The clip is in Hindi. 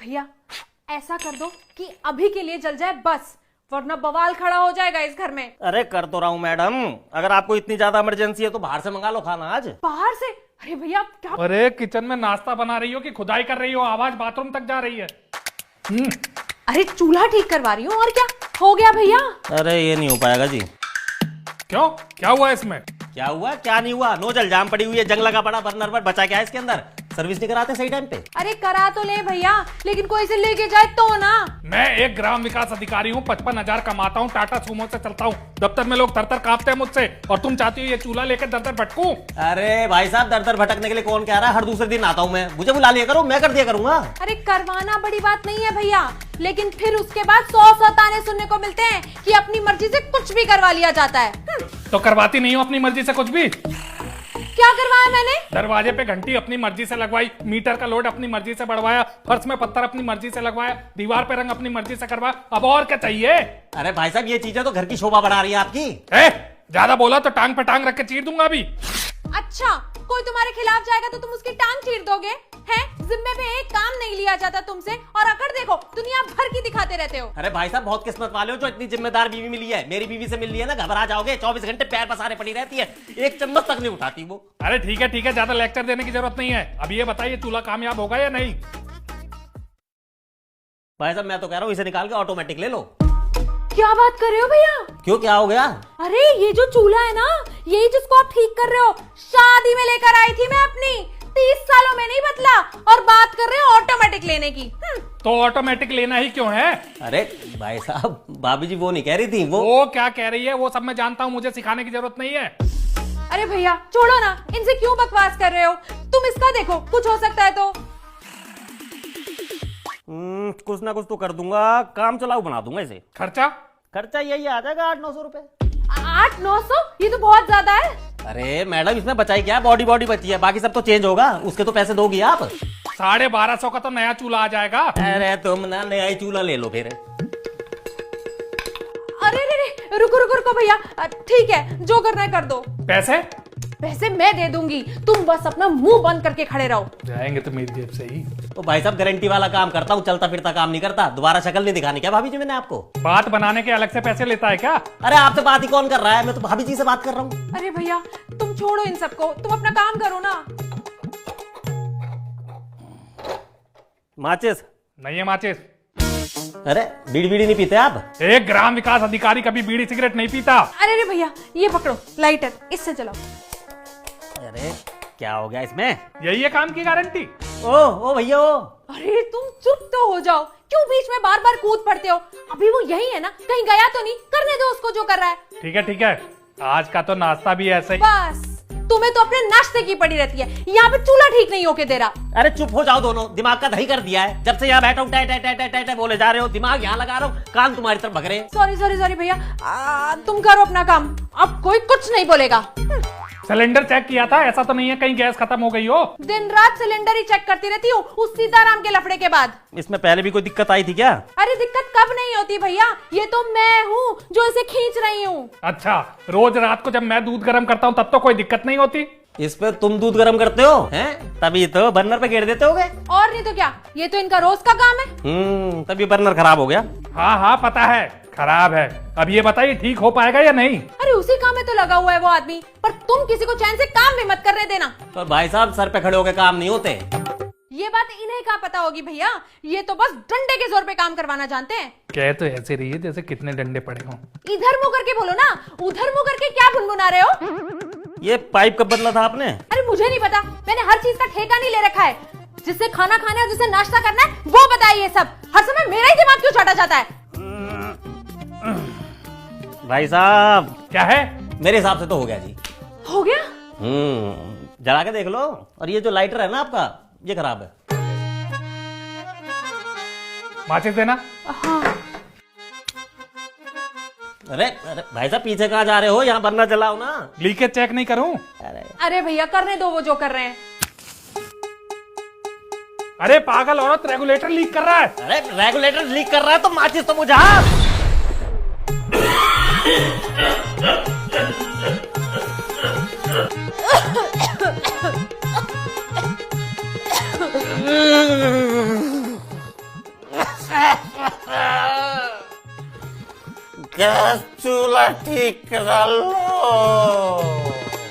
भैया ऐसा कर दो कि अभी के लिए जल जाए बस, वरना बवाल खड़ा हो जाएगा इस घर में। अरे कर तो रहा हूँ मैडम, अगर आपको इतनी ज्यादा इमरजेंसी है तो बाहर से मंगा लो खाना आज। बाहर से? अरे भैया क्या? अरे किचन में नाश्ता बना रही हो कि खुदाई कर रही हो? आवाज बाथरूम तक जा रही है। अरे चूल्हा ठीक करवा रही हूँ। और क्या हो गया भैया? अरे ये नहीं हो पाएगा जी। क्यों, क्या हुआ इसमें? क्या हुआ क्या नहीं हुआ, नोजल जाम पड़ी हुई है, जंग लगा पड़ा, बर्नर पर बचा क्या है इसके अंदर? सर्विस नहीं कराते सही टाइम पे? अरे करा तो ले भैया, लेकिन कोई से लेके जाए तो ना। मैं एक ग्राम विकास अधिकारी हूँ, 55,000 कमाता हूँ, टाटा सुमो से चलता हूँ, दफ्तर में लोग थर-थर कांपते हैं मुझसे, और तुम चाहती हो ये चूल्हा लेकर दर-दर भटकूं? अरे भाई साहब, दर दर भटकने के लिए कौन कह रहा है? हर दूसरे दिन आता हूँ मैं, मुझे बुला लिया करो, मैं कर दिया करूंगा। अरे करवाना बड़ी बात नहीं है भैया, लेकिन फिर उसके बाद 100 ताने सुनने को मिलते हैं कि अपनी मर्जी से कुछ भी करवा लिया जाता है। तो करवाती नहीं हो अपनी मर्जी से कुछ भी? क्या करवाया मैंने? दरवाजे पे घंटी अपनी मर्जी से लगवाई, मीटर का लोड अपनी मर्जी से बढ़वाया, फर्श में पत्थर अपनी मर्जी से लगवाया, दीवार पे रंग अपनी मर्जी से करवाया, अब और क्या चाहिए? अरे भाई साहब, ये चीजें तो घर की शोभा बढ़ा रही है आपकी। ज्यादा बोला तो टांग पे टांग रख के चीर दूंगा अभी। अच्छा, कोई तुम्हारे खिलाफ जाएगा तो तुम उसकी टांग चीर दोगे? हैं? जिम्मे पे एक काम नहीं लिया जाता तुमसे, और अकड़ देखो दुनिया भर की दिखाते रहते हो। अरे भाई साहब, बहुत किस्मत वाले हो जो इतनी जिम्मेदार बीवी मिली है। मेरी बीवी से मिल लिया ना, घबरा जाओगे, 24 घंटे पैर पसारे पड़ी रहती है, एक चम्मच तक नहीं उठाती वो। अरे ठीक है, ज्यादा लेक्चर देने की जरूरत नहीं है। अब ये बताइए चूल्हा कामयाब होगा या नहीं? भाई साहब, मैं तो कह रहा हूँ इसे निकाल के ऑटोमेटिक ले लो। क्या बात कर रहे हो भैया? क्यों, क्या हो गया? अरे ये जो चूल्हा है ना, यही जिसको आप ठीक कर रहे हो, शादी में लेकर आई थी मैं अपनी, 30 सालों में नहीं बदला, और बात कर रहे हो ऑटोमेटिक लेने की। तो ऑटोमेटिक लेना ही क्यों है? अरे भाई साहब, भाभी जी वो नहीं कह रही थी, वो क्या कह रही है वो सब मैं जानता हूँ, मुझे सिखाने की जरूरत नहीं है। अरे भैया छोड़ो ना, इनसे क्यों बकवास कर रहे हो? तुम इसका देखो, कुछ हो सकता है तो। कुछ ना कुछ तो कर दूंगा, काम चलाऊ बना दूंगा इसे। खर्चा यही आ जाएगा 800-900 रुपए। 800-900? ये तो बहुत ज्यादा है। अरे मैडम, इसमें बचाई क्या, बॉडी बची है, बाकी सब तो चेंज होगा, उसके तो पैसे दोगी आप। 1250 का तो नया चूल्हा आ जाएगा। अरे तुम ना नया ही चूल्हा ले लो फिर। अरे रुको भैया, ठीक है जो करना है कर दो। पैसे मैं दे दूंगी, तुम बस अपना मुंह बंद करके खड़े रहो। जाएंगे तो मेरी जेब से ही। तो भाई साहब, गारंटी वाला काम करता हूँ, चलता फिरता काम नहीं करता। दोबारा शक्ल नहीं दिखानी क्या भाभी जी मैंने आपको? बात बनाने के अलग से पैसे लेता है क्या? अरे आपसे बात ही कौन कर रहा है, मैं तो भाभी जी से बात कर रहा हूँ। अरे भैया तुम छोड़ो इन सबको, तुम अपना काम करो ना। माचिस नहीं है माचिस। अरे बीड़ी नहीं पीते आप? एक ग्राम विकास अधिकारी कभी बीड़ी सिगरेट नहीं पीता। अरे भैया ये पकड़ो लाइटर, इससे चलाओ। अरे क्या हो गया इसमें? यही है काम की गारंटी। ओ भैया, अरे तुम चुप तो हो जाओ, क्यों बीच में बार बार कूद पड़ते हो? अभी वो यही है ना, कहीं गया तो नहीं? करने दो उसको जो कर रहा है। ठीक है, आज का तो नाश्ता भी ऐसा ही। बस तुम्हें तो अपने नाश्ते की पड़ी रहती है, यहाँ पे चूल्हा ठीक नहीं होके दे रहा। अरे चुप हो जाओ दोनों, दिमाग का दही कर दिया है। जब से यहाँ बैठा हूँ टाइ बोले जा रहे हो, दिमाग यहाँ लगा रहा हूँ, कान तुम्हारी तरफ भग रहे हैं। सॉरी भैया, तुम करो अपना काम, अब कोई कुछ नहीं बोलेगा। सिलेंडर चेक किया था, ऐसा तो नहीं है कहीं गैस खत्म हो गई हो? दिन रात सिलेंडर ही चेक करती रहती हूँ उस सीताराम के लफड़े के बाद। इसमें पहले भी कोई दिक्कत आई थी क्या? अरे दिक्कत कब नहीं होती भैया, ये तो मैं हूँ जो इसे खींच रही हूँ। अच्छा, रोज रात को जब मैं दूध गर्म करता हूँ तब तो कोई दिक्कत नहीं होती? इस पे तुम दूध गर्म करते हो हैं? तभी तो बर्नर पे घेर देते होगे। और नहीं तो क्या, ये तो इनका रोज का काम है। तभी बर्नर खराब हो गया। हाँ पता है खराब है। अब ये बताइए ठीक हो पाएगा या नहीं? अरे उसी काम में तो लगा हुआ है वो आदमी, पर तुम किसी को चैन से काम भी मत करने देना। तो भाई साहब, सर पे खड़े होके काम नहीं होते। ये बात इन्हें क्या पता होगी भैया, ये तो बस डंडे के जोर पे काम करवाना जानते हैं। कह तो ऐसे रही है जैसे कितने डंडे पड़े हों। इधर मुंह करके बोलो ना, उधर मुंह करके क्या बुनबुना रहे हो? ये पाइप कब बदला था आपने? अरे मुझे नहीं पता, मैंने हर चीज का ठेका नहीं ले रखा है। जिससे खाना खाना है, जिससे नाश्ता करना है, वो बताइए। सब हर समय मेरा ही दिमाग क्यों चाटा जाता है? भाई साहब, क्या है? मेरे हिसाब से तो हो गया जी। हो गया? जला के देख लो। और ये जो लाइटर है ना आपका, ये खराब है। माचिस देना। हाँ। अरे भाई साहब, पीछे कहाँ जा रहे हो? यहाँ बर्नर जलाओ ना। लीकेज चेक नहीं करूं? अरे भैया करने दो वो जो कर रहे हैं। अरे पागल औरत, रेगुलेटर लीक कर रहा है। अरे रेगुलेटर लीक कर रहा है तो माचिस तो बुझा। गैस चूल्हा ठीक करा लो।